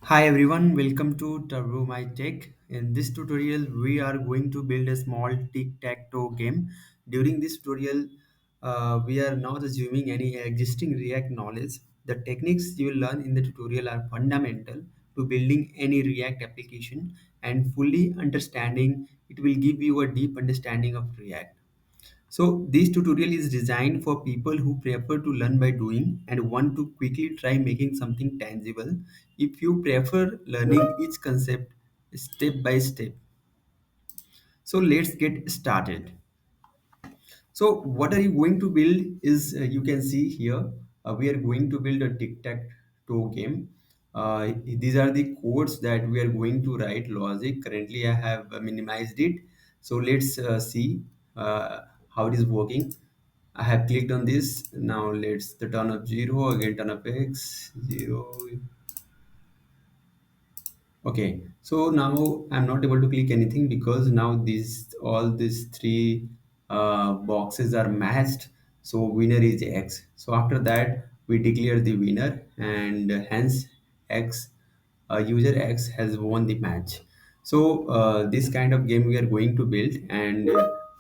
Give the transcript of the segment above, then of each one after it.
Hi everyone, welcome to Turbo My Tech. In this tutorial, we are going to build a small tic-tac-toe game. During this tutorial, we are not assuming any existing React knowledge. The techniques you will learn in the tutorial are fundamental to building any React application and fully understanding it will give you a deep understanding of React. So this tutorial is designed for people who prefer to learn by doing and want to quickly try making something tangible. If you prefer learning each concept step by step. So let's get started. So what are you going to build is you can see here we are going to build a tic-tac-toe game. These are the codes that we are going to write logic. Currently I have minimized it. So let's see how it is working. I have clicked on this. Now let's the turn of 0 again, turn of x 0. Okay, so now I'm not able to click anything because now these three boxes are matched. So winner is X. So after that we declare the winner and hence X user X has won the match. So this kind of game we are going to build, and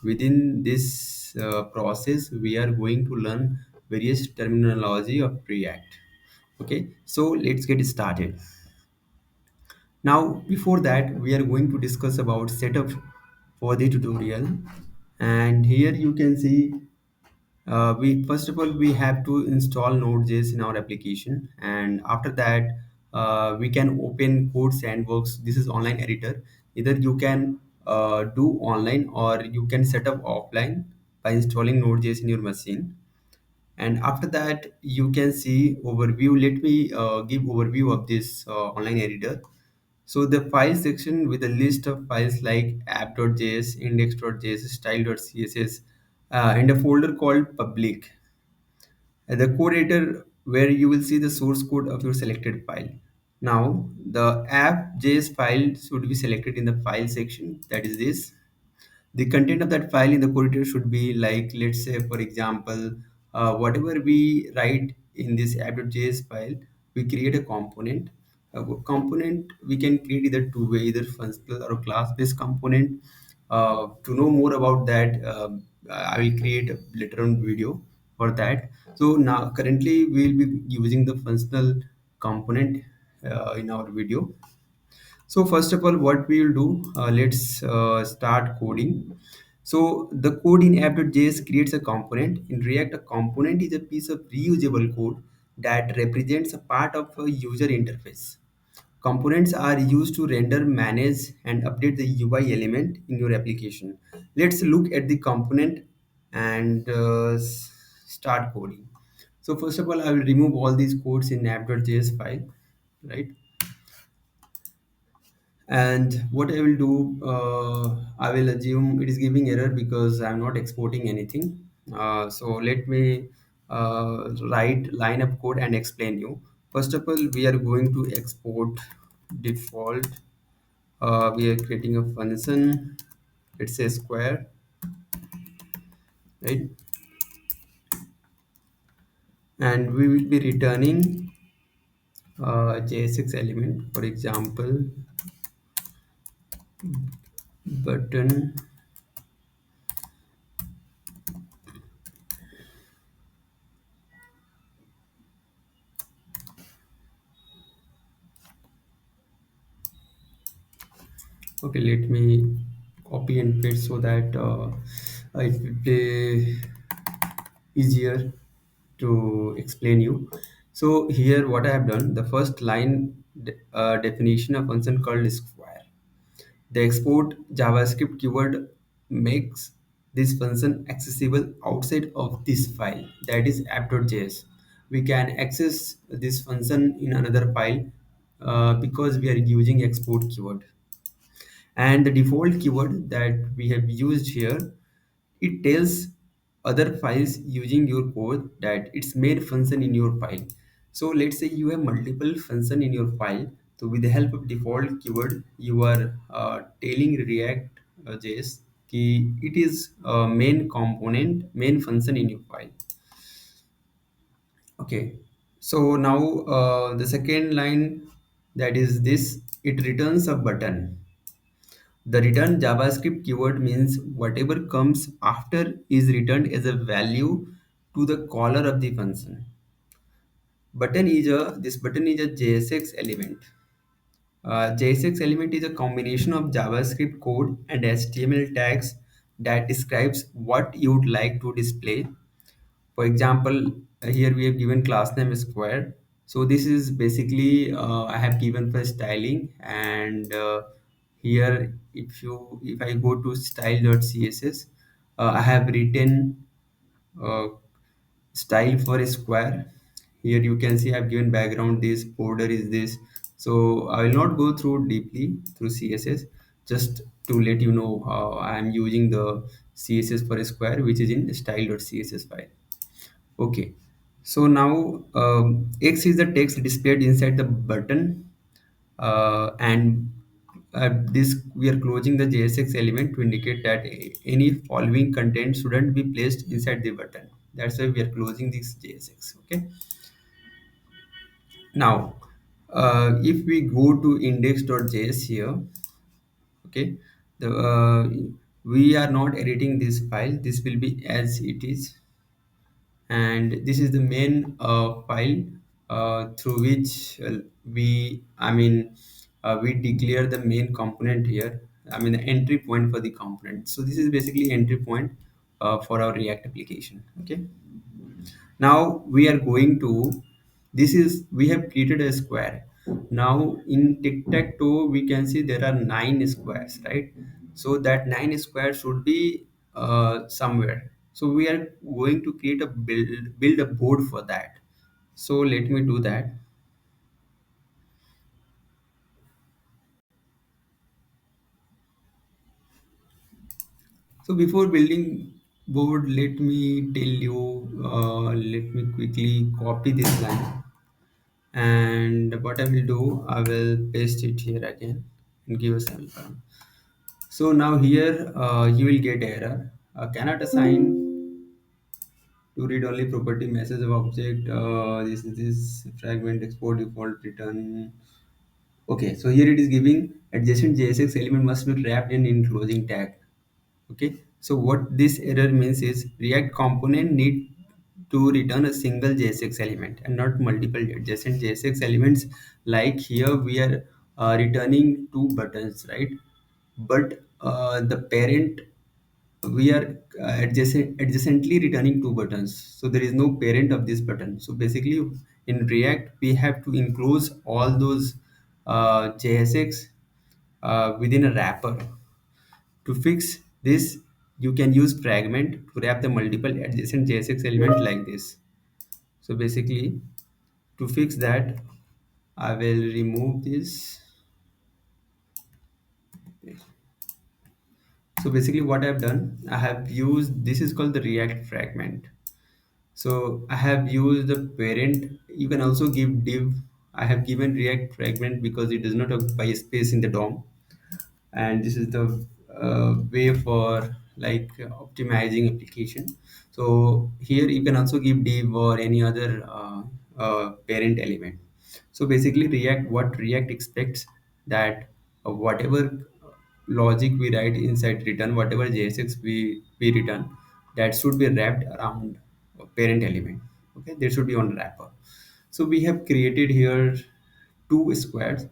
within this process we are going to learn various terminology of React. Okay, so let's get started. Now, before that, we are going to discuss about setup for the tutorial. And here you can see, we first of all, we have to install Node.js in our application. And after that, we can open Code Sandbox. This is online editor. Either you can do online or you can set up offline by installing Node.js in your machine. And after that you can see overview. Let me give overview of this online editor. So the file section with a list of files like app.js, index.js, style.css, and a folder called public. And the code editor where you will see the source code of your selected file. Now the app.js file should be selected in the file section, that is this. The content of that file in the corridor should be like, let's say for example, whatever we write in this app.js file, we create a component. A component we can create either two way, either functional or class based component. To know more about that, I will create a later on video for that. So now currently we will be using the functional component in our video. So first of all, what we will do, let's start coding. So the code in app.js creates a component. In React, a component is a piece of reusable code that represents a part of a user interface. Components are used to render, manage, and update the UI element in your application. Let's look at the component and start coding. So first of all, I will remove all these codes in app.js file, right? And what I will do, I will assume it is giving error because I'm not exporting anything. So let me write line of code and explain you. First of all, we are going to export default. We are creating a function. It's a square, right? And we will be returning JSX element, for example, button. Okay, let me copy and paste so that it will be easier to explain you. So here what I have done, the first line definition of function called square. The export JavaScript keyword makes this function accessible outside of this file, that is app.js. We can access this function in another file because we are using export keyword. And the default keyword that we have used here, it tells other files using your code that its main function in your file. So let's say you have multiple function in your file. So with the help of default keyword, you are telling React JS key it is main component, main function in your file. Okay, so now the second line That is this, it returns a button. The return JavaScript keyword means whatever comes after is returned as a value to the caller of the function. This button is a JSX element. JSX element is a combination of JavaScript code and HTML tags that describes what you would like to display. For example, here we have given class name square. So this is basically I have given for styling, and here if I go to style.css, I have written uh, style for a square. Here you can see I've given background, this border is this. So I will not go through deeply through CSS, just to let you know I am using the CSS for a square, which is in style.css file. Okay, so now X is the text displayed inside the button, and this we are closing the JSX element to indicate that any following content shouldn't be placed inside the button. That's why we are closing this JSX. Okay, now if we go to index.js here, okay, the we are not editing this file. This will be as it is, and this is the main file through which we declare the main component here. I mean the entry point for the component. So this is basically entry point for our React application. Okay, now we are going to, this is, we have created a square. Now in tic-tac-toe we can see there are 9 squares, right? So that 9 squares should be somewhere. So we are going to create a build a board for that. So let me do that. So before building board, let me tell you, let me quickly copy this line, and what I will do, I will paste it here again and give a semicolon. So now here you will get error, cannot assign to read only property message of object, this fragment export default return. Okay, so here it is giving adjacent JSX element must be wrapped in enclosing tag. Okay, so what this error means is React component need to return a single JSX element and not multiple adjacent JSX elements. Like here we are returning two buttons, right? But the parent, we are adjacently returning two buttons, so there is no parent of this button. So basically in React we have to enclose all those JSX within a wrapper. To fix this, you can use fragment to wrap the multiple adjacent JSX element like this. So basically, to fix that, I will remove this. So basically what I've done, I have used, this is called the React fragment. So I have used the parent. You can also give div. I have given React fragment because it does not occupy space in the DOM, and this is the way for like optimizing application. So here you can also give div or any other parent element. So basically React, what React expects, that whatever logic we write inside return, whatever JSX we return, that should be wrapped around a parent element. Okay, there should be on wrapper. So we have created here two squares,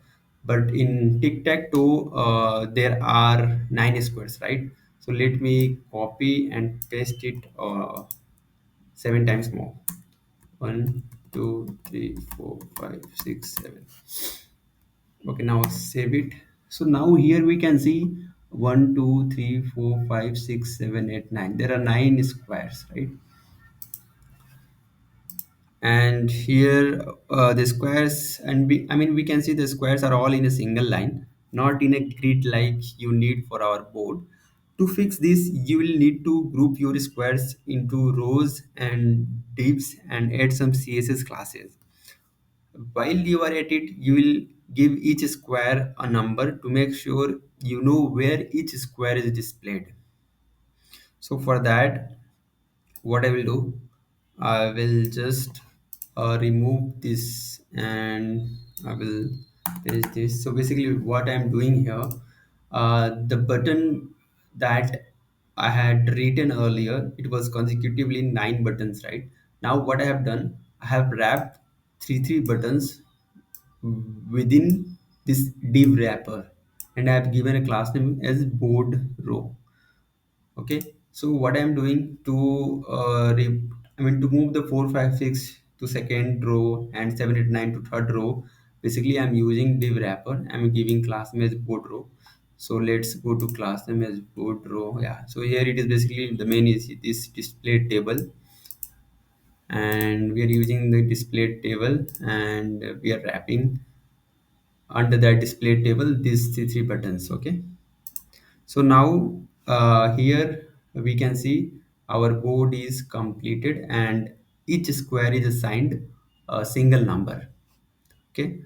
but in tic-tac-toe there are 9 squares, right? So let me copy and paste it 7 times more. 1 2 3 4 5 6 7. Okay, now save it. So now here we can see 1 2 3 4 5 6 7 8 9, there are 9 squares, right? And here the squares, and we can see the squares are all in a single line, not in a grid like you need for our board. To fix this, you will need to group your squares into rows and divs and add some CSS classes. While you are at it, you will give each square a number to make sure you know where each square is displayed. So for that, what I will do, I will just remove this, and I will there is this. So basically what I'm doing here, the button that I had written earlier, it was consecutively 9 buttons, right? Now what I have done, I have wrapped three buttons within this div wrapper, and I have given a class name as board row. Okay, so what I'm doing to to move the 456 to second row and 789 to third row, basically I'm using div wrapper. I'm giving class name as board row. So let's go to class name as board row. Yeah, so here it is, basically the main is this display table, and we are using the display table, and we are wrapping under that display table these three buttons. Okay, so now here we can see our board is completed and each square is assigned a single number. Okay,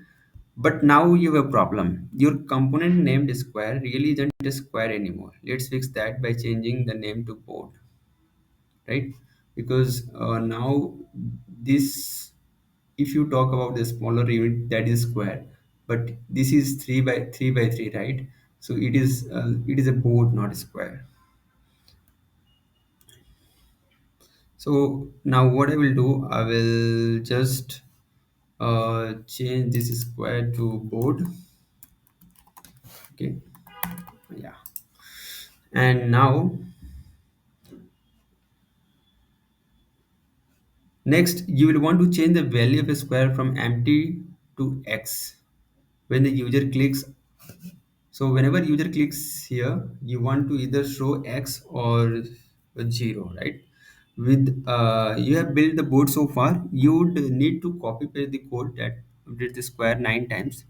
but now you have a problem. Your component named square really isn't a square anymore. Let's fix that by changing the name to board, right? Because now this, if you talk about the smaller unit, that is square, but this is 3 by 3 by 3, right? So it is a board, not a square. So now what I will do, I will just change this square to board. Okay, yeah. And now next you will want to change the value of a square from empty to X when the user clicks. So whenever user clicks here, you want to either show X or a 0, right? With you have built the board so far, you would need to copy paste the code that did the square 9 times.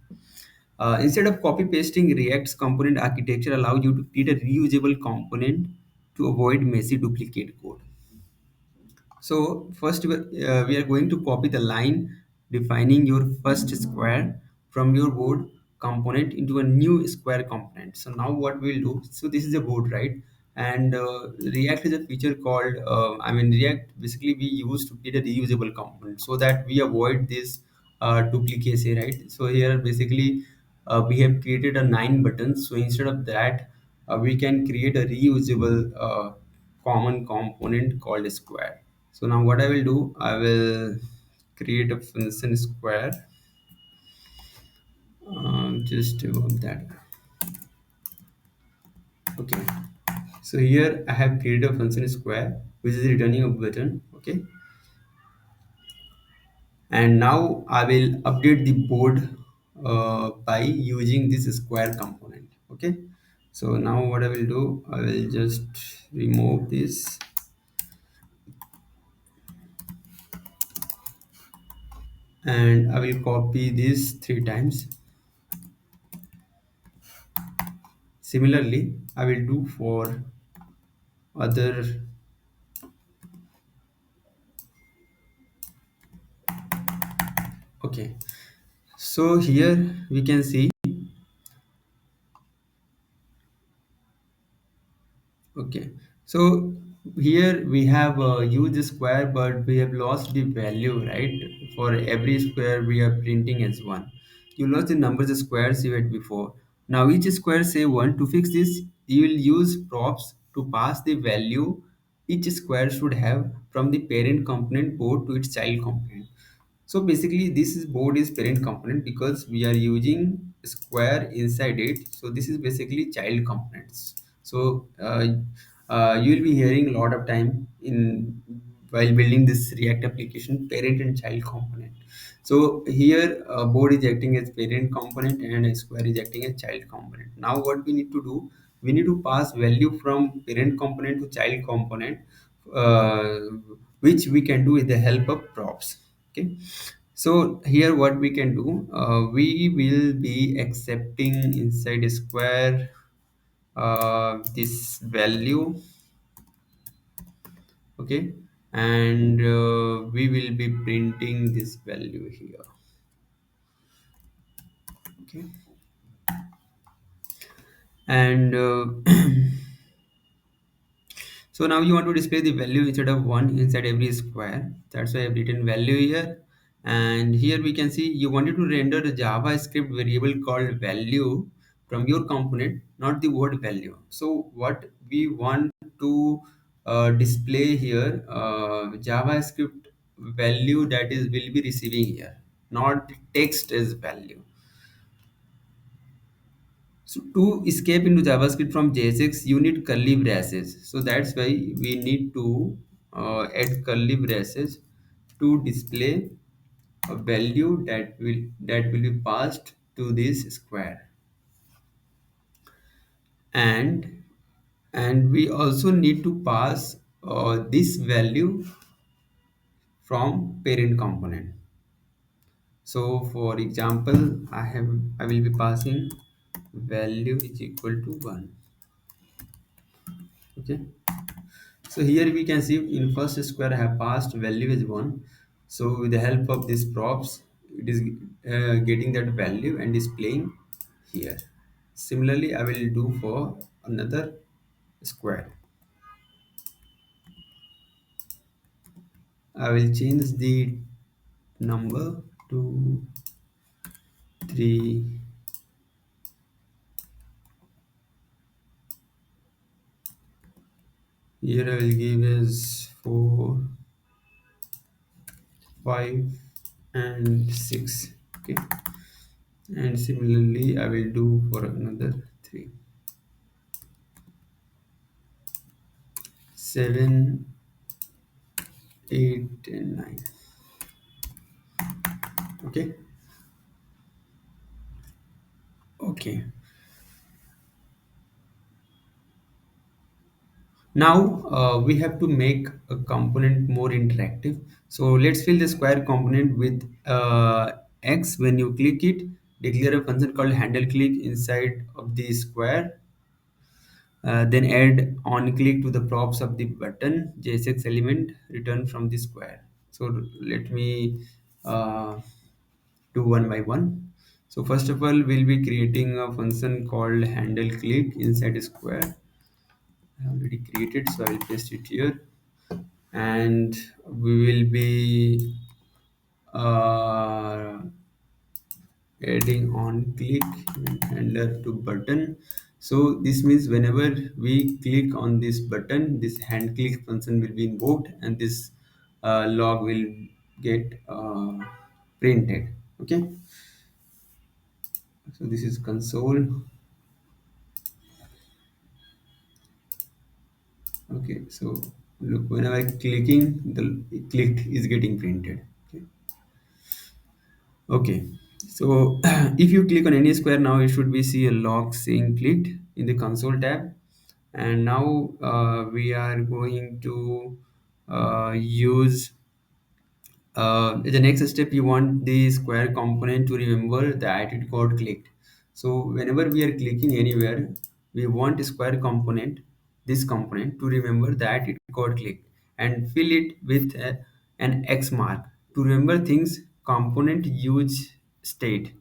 Instead of copy pasting, React's component architecture allows you to create a reusable component to avoid messy duplicate code. So first we are going to copy the line defining your first square from your board component into a new square component. So now what we'll do, so this is a board, right? And React is a feature called, React basically we use to create a reusable component so that we avoid this duplicacy, right? So here basically we have created a 9 buttons. So instead of that, we can create a reusable common component called a square. So now what I will do, I will create a function square, just above that. Okay. So here I have created a function square, which is returning a button. Okay. And now I will update the board by using this square component. Okay. So now what I will do, I will just remove this, and I will copy this 3 times. Similarly, I will do for other. Okay, so here we can see, okay, so here we have used the square, but we have lost the value, right? For every square we are printing as one. You lost the numbers of squares you had before. Now each square say one. To fix this, you will use props to pass the value each square should have from the parent component board to its child component. So basically, this is board is parent component because we are using square inside it. So this is basically child components. So you will be hearing a lot of time in while building this React application, parent and child component. So here board is acting as parent component and a square is acting as child component. Now what we need to do, we need to pass value from parent component to child component, uh, which we can do with the help of props. Okay, so here what we can do, we will be accepting inside a square this value. Okay, and we will be printing this value here. Okay, and so now you want to display the value instead of one inside every square. That's why I've written value here. And here we can see you wanted to render a JavaScript variable called value from your component, not the word value. So what we want to display here, JavaScript value that is will be receiving here, not text as value. So to escape into JavaScript from JSX, you need curly braces. So that's why we need to add curly braces to display a value that will be passed to this square. And we also need to pass this value from parent component. So for example, I will be passing value is equal to 1. Okay. So here we can see in first square I have passed value is 1. So with the help of these props, it is getting that value and displaying here. Similarly, I will do for another square. I will change the number to 3. Here I will give as 4, 5 and 6. Okay. And similarly, I will do for another 3, 7, 8 and 9. Okay. Okay. Now we have to make a component more interactive. So let's fill the square component with X. When you click it, declare a function called handle click inside of the square. Then add on click to the props of the button JSX element return from the square. So let me do one by one. So first of all, we'll be creating a function called handle click inside a square. I already created, so I will paste it here. And we will be uh, adding on click handler to button. So this means whenever we click on this button, this hand click function will be invoked, and this log will get printed. Okay, so this is console. Okay, so look, whenever I clicking, the clicked is getting printed. Okay. Okay, so if you click on any square now, you should be see a log saying clicked in the console tab. And now we are going to use the next step. You want the square component to remember that it got clicked. So whenever we are clicking anywhere, we want a square component, this component, to remember that it got clicked and fill it with an X mark. To remember things, component use state.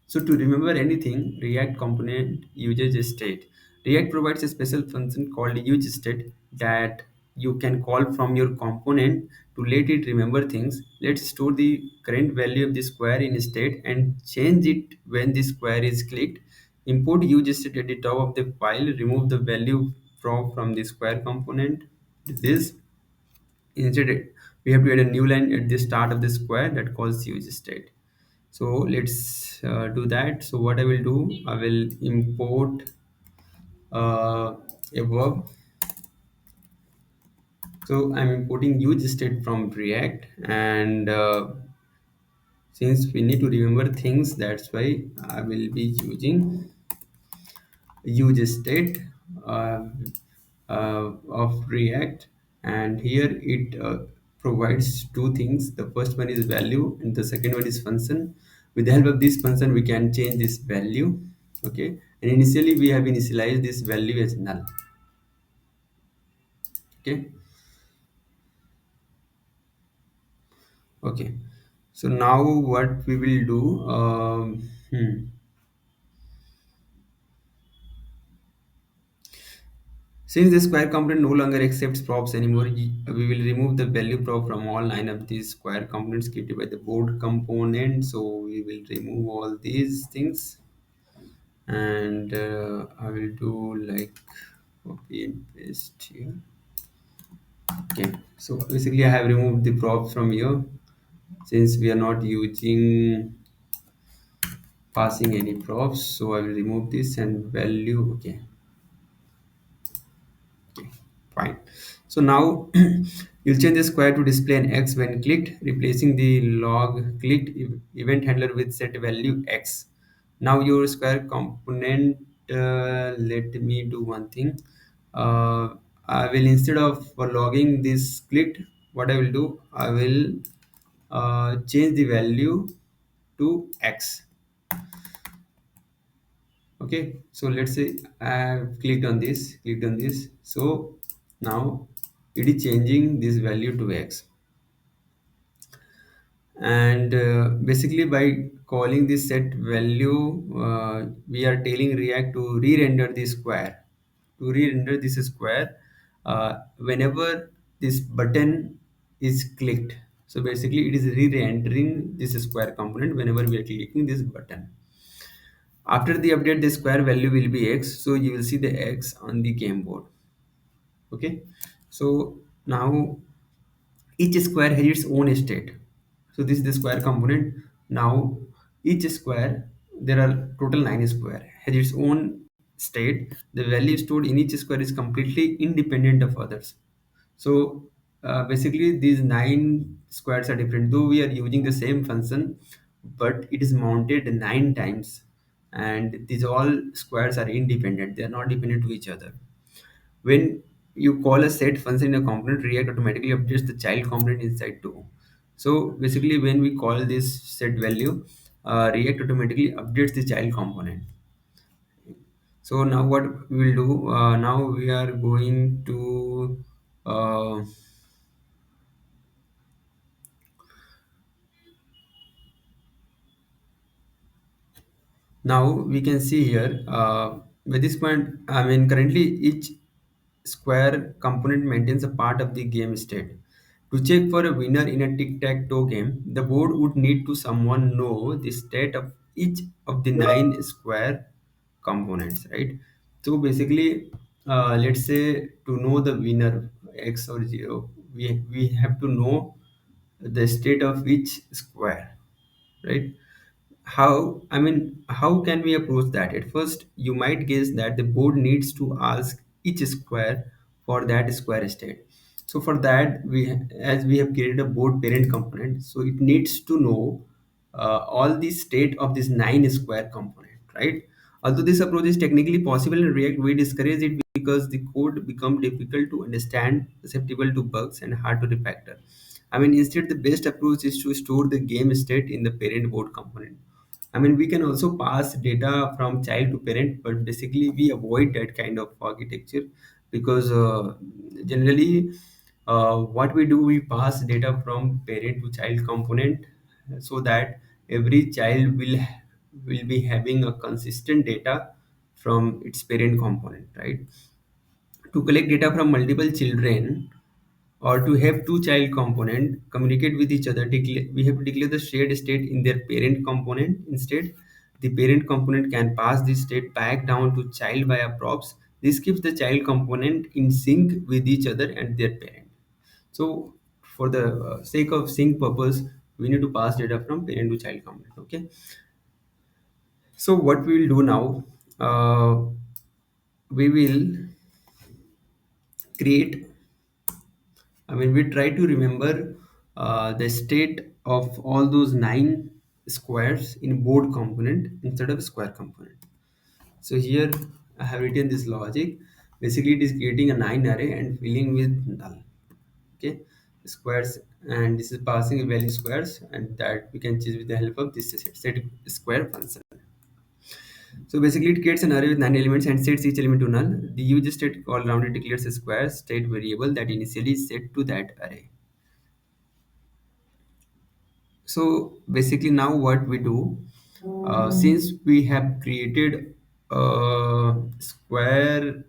So to remember anything, React component uses state. React provides a special function called use state that you can call from your component to let it remember things. Let's store the current value of the square in state and change it when the square is clicked. Import use state at the top of the file. Remove the value from the square component. This instead we have to add a new line at the start of the square that calls use state. So let's do that. So what I will do, I will import a verb. So I'm importing use state from React, and since we need to remember things, that's why I will be using use state uh, of React. And here it provides two things. The first one is value, and the second one is function. With the help of this function, we can change this value. Okay, and initially we have initialized this value as null. Okay, okay. So now what we will do? Since the square component no longer accepts props anymore, we will remove the value prop from all nine of these square components created by the board component. So we will remove all these things, and I will do like copy and paste here. Okay, so basically I have removed the props from here since we are not using passing any props. So I will remove this and value. Okay, okay, fine. So now you'll change the square to display an x when clicked, replacing the log clicked event handler with set value x. Now your square component, let me do one thing. I will, instead of logging this clicked, what I will do, I will change the value to x. Okay, so let's say I have clicked on this. So now it is changing this value to x, and basically by calling this set value, we are telling React to re-render the square. To re-render this square, whenever this button is clicked. So basically, it is re-rendering this square component whenever we are clicking this button. After the update, the square value will be x, so you will see the x on the game board. Okay, so now each square has its own state. So this is the square component. Now each square, there are total nine square, has its own state. The value stored in each square is completely independent of others. So basically these nine squares are different, though we are using the same function, but it is mounted nine times, and these all squares are independent, they are not dependent to each other. When you call a set function in a component, React automatically updates the child component inside too. So basically when we call this set value, React automatically updates the child component. So now what we will do, now we are going to uh, now we can see here, at this point, I mean currently each square component maintains a part of the game state. To check for a winner in a tic-tac-toe game, the board would need to someone know the state of each of the nine square components, right? So basically, let's say to know the winner x or 0, we have to know the state of each square, right? How can we approach that? At first you might guess that the board needs to ask each square for that square state. So for that, as we have created a board parent component, so it needs to know all the state of this nine square component, right? Although this approach is technically possible in React, we discourage it because the code become difficult to understand, susceptible to bugs, and hard to refactor. Instead, the best approach is to store the game state in the parent board component. We can also pass data from child to parent, but basically we avoid that kind of architecture because generally what we do, we pass data from parent to child component so that every child will be having a consistent data from its parent component, right? To collect data from multiple children, or to have two child component communicate with each other, we have to declare the shared state in their parent component. Instead, the parent component can pass this state back down to child via props. This keeps the child component in sync with each other and their parent. So for the sake of sync purpose, we need to pass data from parent to child component. Okay, so what we will do now, we will create, we try to remember the state of all those nine squares in board component instead of square component. So here I have written this logic. Basically, it is creating a nine array and filling with null. Okay, squares, and this is passing a value squares, and that we can choose with the help of this set square function. So basically, it creates an array with nine elements and sets each element to null. The use state called rounded declares a square state variable that initially is set to that array. So basically now what we do, since we have created a square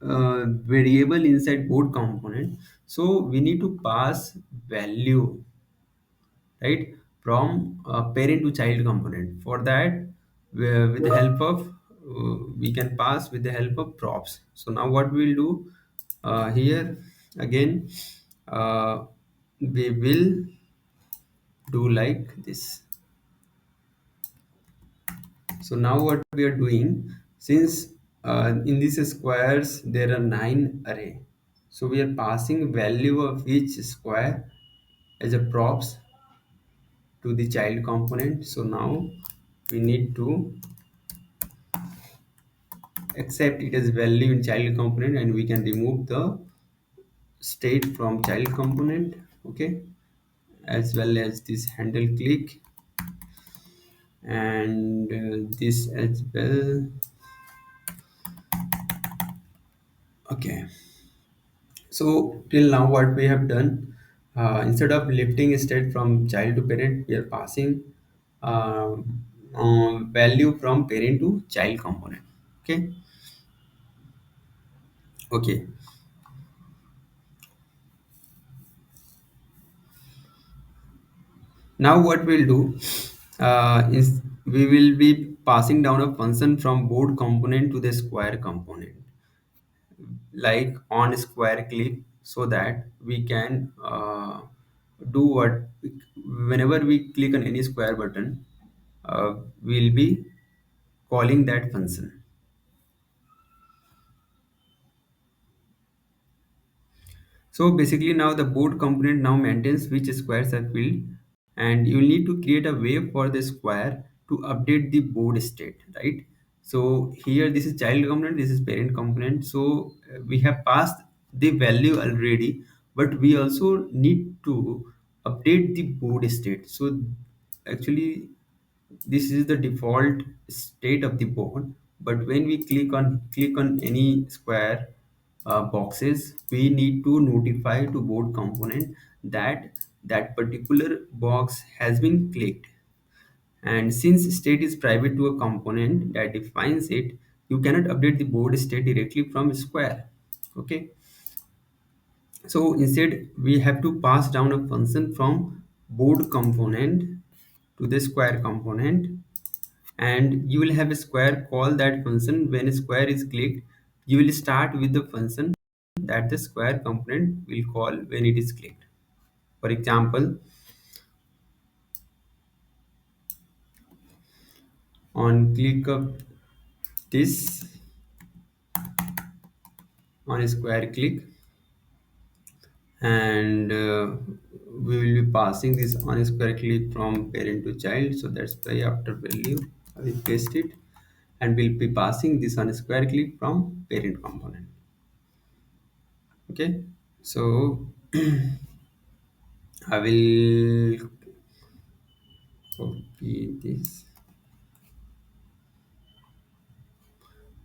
variable inside board component. So we need to pass value, right, from parent to child component. For that, with the help of we can pass with the help of props. So now what we'll do here again, we will do like this. So now what we are doing, since in these squares there are 9 array, so we are passing value of each square as a props to the child component. So now we need to accept it as value in child component, and we can remove the state from child component. Okay, as well as this handle click, and this as well. Okay, so till now what we have done, instead of lifting state from child to parent, we are passing value from parent to child component. Okay. Okay, now what we'll do is we will be passing down a function from board component to the square component, like on square click, so that we can do what, whenever we click on any square button, we'll be calling that function. So basically now the board component now maintains which squares are filled, and you need to create a way for the square to update the board state, right? So here this is child component, this is parent component. So we have passed the value already, but we also need to update the board state. So actually this is the default state of the board, but when we click on any square boxes, we need to notify to board component that that particular box has been clicked. And since state is private to a component that defines it, you cannot update the board state directly from square. Okay, so instead we have to pass down a function from board component to the square component, and you will have a square call that function. When a square is clicked, you will start with the function that the square component will call when it is clicked. For example, on click of this, on a square click, and we will be passing this on a square click from parent to child. So that's why after value I will paste it, and we'll be passing this on a square click from parent component. Okay, so I will copy this.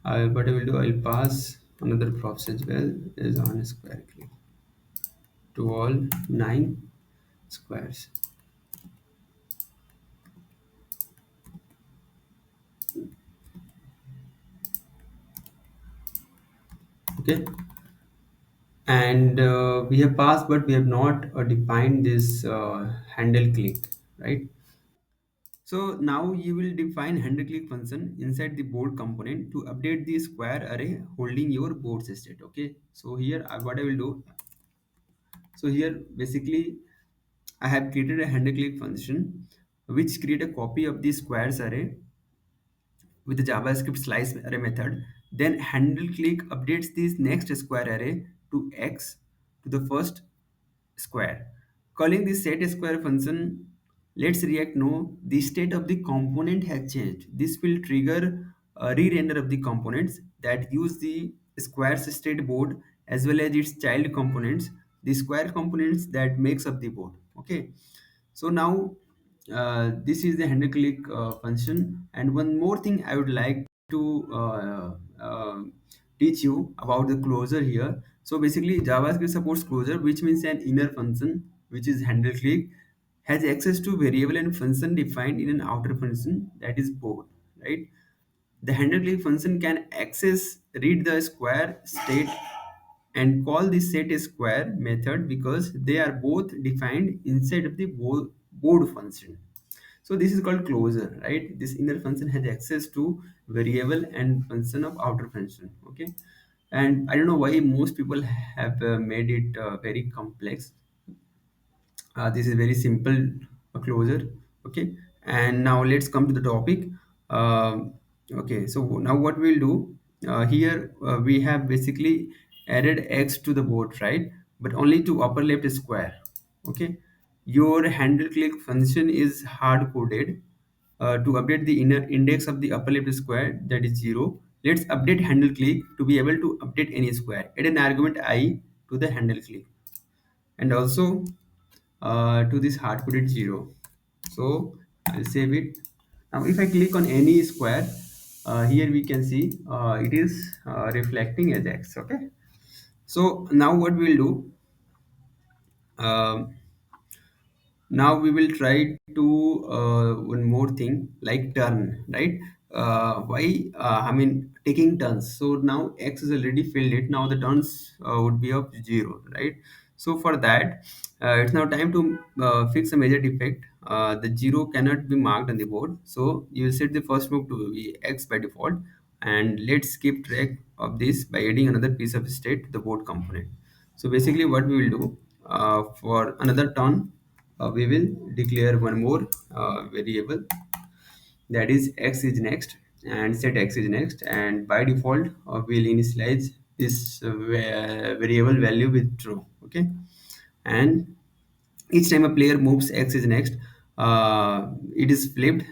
What I will do, I'll pass another props as well is on a square click to all 9 squares. Okay, and we have passed, but we have not defined this handle click, right? So now you will define handle click function inside the board component to update the square array holding your board state. Okay, so here what I will do. So here basically I have created a handle click function which create a copy of the squares array with the JavaScript slice array method. Then handle click updates this next square array to X to the first square. Calling this set square function, let's react no, the state of the component has changed. This will trigger a re-render of the components that use the square's state board as well as its child components, the square components that makes up the board. Okay, so now this is the handle click function. And one more thing I would like to teach you about the closure here. So basically JavaScript supports closure, which means an inner function, which is handle click, has access to variable and function defined in an outer function, that is board, right? The handle click function can access read the square state and call the set square method because they are both defined inside of the board function. So this is called closure, right? This inner function has access to variable and function of outer function. Okay, and I don't know why most people have made it very complex. This is very simple closure. Okay, and now let's come to the topic. Okay, so now what we'll do, here we have basically added x to the board, right? But only to upper left square. Okay, your handle click function is hard coded to update the inner index of the upper left square, that is 0. Let's update handle click to be able to update any square. Add an argument I to the handle click, and also to this hard coded 0. So I'll save it. Now if I click on any square, here we can see it is reflecting as x. Okay, so now what we'll do, um, now we will try to one more thing like turn, right? Why I mean taking turns. So now x is already filled it, now the turns would be of 0, right? So for that, it's now time to fix a major defect. The 0 cannot be marked on the board, so you will set the first move to be x by default, and let's keep track of this by adding another piece of state to the board component. So basically what we will do, for another turn, we will declare one more variable, that is x is next, and set x is next, and by default we'll initialize this variable value with true. Okay, and each time a player moves x is next, it is flipped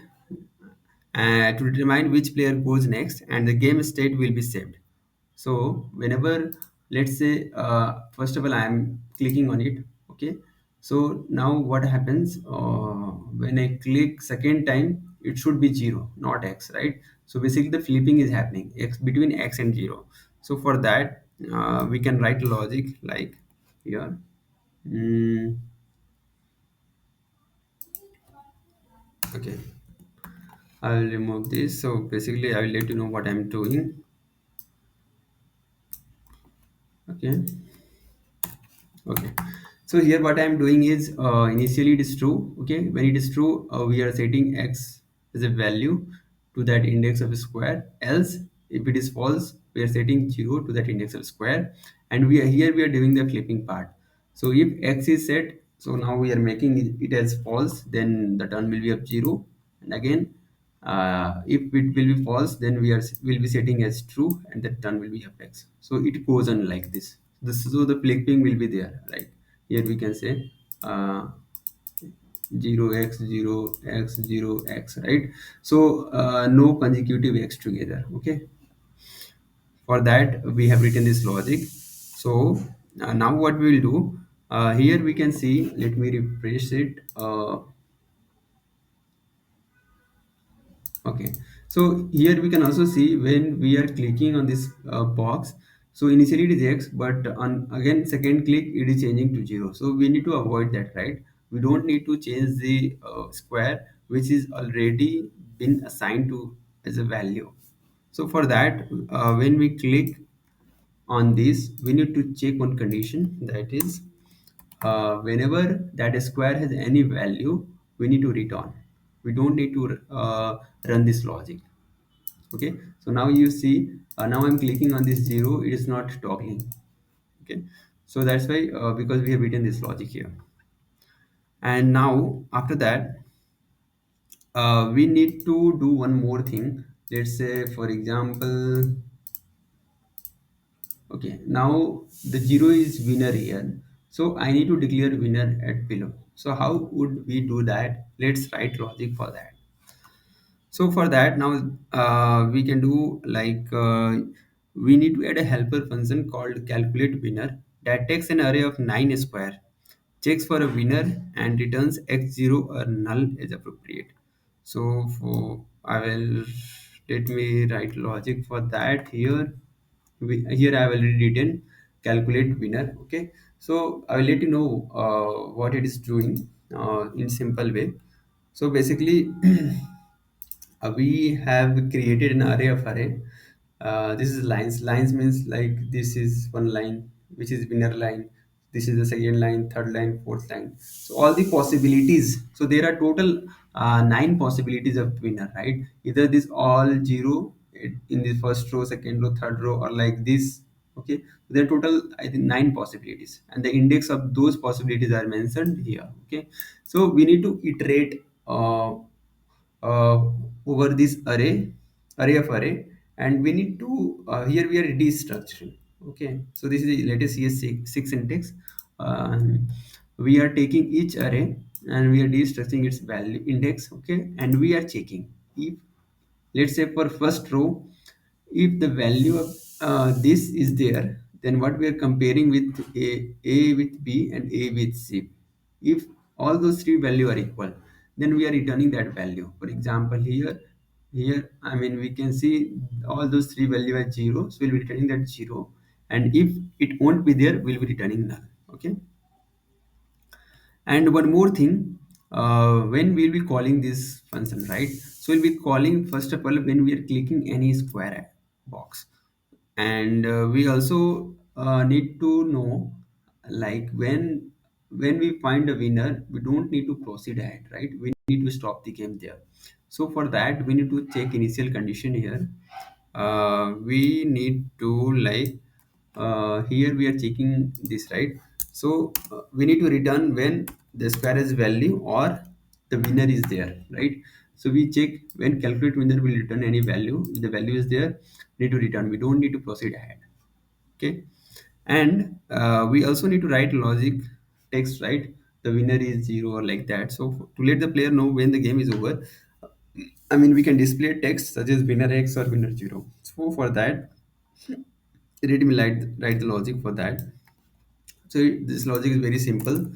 to determine which player goes next, and the game state will be saved. So whenever, let's say, first of all I am clicking on it. Okay, so now what happens, when I click second time, it should be 0, not x, right? So basically the flipping is happening x between x and 0. So for that, we can write logic like here. Mm, okay, I will remove this. So basically I will let you know what I'm doing. Okay. Okay, so here what I am doing is, initially it is true. Okay, when it is true, we are setting x as a value to that index of a square. Else if it is false, we are setting 0 to that index of square, and we are here we are doing the flipping part. So if x is set, so now we are making it as false, then the turn will be of 0. And again, if it will be false, then will be setting as true, and the turn will be of x. So it goes on like this. So the flipping will be there, right? Here we can say, uh, 0x 0x 0x, right? So no consecutive x together. Okay, for that we have written this logic. So now what we will do, here we can see, let me refresh it. Okay, so here we can also see when we are clicking on this box. So initially it is x, but on again second click it is changing to 0. So we need to avoid that, right? We don't need to change the square which is already been assigned to as a value. So for that, when we click on this, we need to check one condition, that is, whenever that square has any value, we need to return. We don't need to run this logic. Okay, so now you see, now I'm clicking on this 0, it is not toggling. Okay, so that's why, because we have written this logic here. And now after that, we need to do one more thing. Let's say for example, okay, now the 0 is winner here, so I need to declare winner at below. So how would we do that? Let's write logic for that. So for that, now we can do like, we need to add a helper function called calculate winner that takes an array of 9 square, checks for a winner, and returns x0 or null as appropriate. So for I will, let me write logic for that here. Here I have already written calculate winner. Okay, so I will let you know what it is doing in simple way. So basically, we have created an array of array. This is lines. Lines means like this is one line, which is winner line. This is the second line, third line, fourth line. So all the possibilities. So there are total nine possibilities of winner, right? Either this all zero in the first row, second row, third row, or like this. Okay, there are total I think nine possibilities, and the index of those possibilities are mentioned here. Okay, so we need to iterate uh, over this array of array, and we need to here we are destructuring. Okay, so this is the latest CS6 index. um, we are taking each array and we are destructuring its value index. Okay, and we are checking if, let's say for first row, if the value of this is there, then what we are comparing with a with b and a with c. If all those three value are equal, then we are returning that value. For example, here I mean we can see all those three value are zero, so we'll be returning that zero. And if it won't be there, we'll be returning null. Okay, and one more thing, when we'll be calling this function, right? So we'll be calling first of all when we are clicking any square box, and we also need to know, like when we find a winner, we don't need to proceed ahead, right? We need to stop the game there. So for that, we need to check initial condition here. We need to like here we are checking this, right? So we need to return when the square is value or the winner is there, right? So we check when calculate winner will return any value. If the value is there, need to return. We don't need to proceed ahead. Okay, and we also need to write logic text, right? The winner is zero or like that. So to let the player know when the game is over, I mean we can display text such as winner x or winner zero. So for that, let me write the logic for that. So this logic is very simple.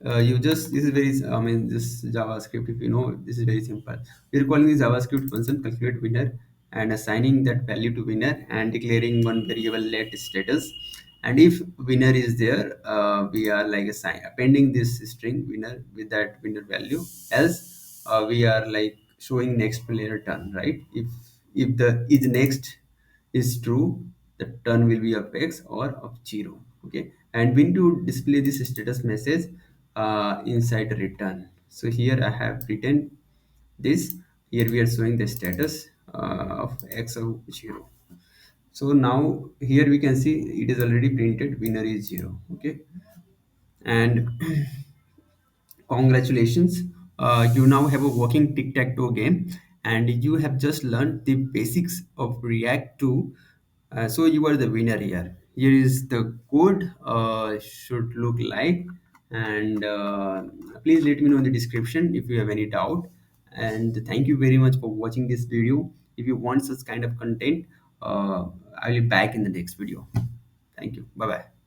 You just this is very I mean this JavaScript, if you know, this is very simple. We're calling this JavaScript function calculate winner and assigning that value to winner and declaring one variable let status. And if winner is there, we are like appending this string winner with that winner value. Else we are like showing next player turn, right? If the is next is true, the turn will be of x or of zero. Okay, and we need to display this status message inside return. So here I have written this. Here we are showing the status of x of zero. So now here we can see it is already printed winner is zero. Okay, and congratulations, you now have a working tic-tac-toe game, and you have just learned the basics of React to. So you are the winner here. Here is the code should look like, and please let me know in the description if you have any doubt. And thank you very much for watching this video. If you want such kind of content, I will be back in the next video. Thank you. Bye bye.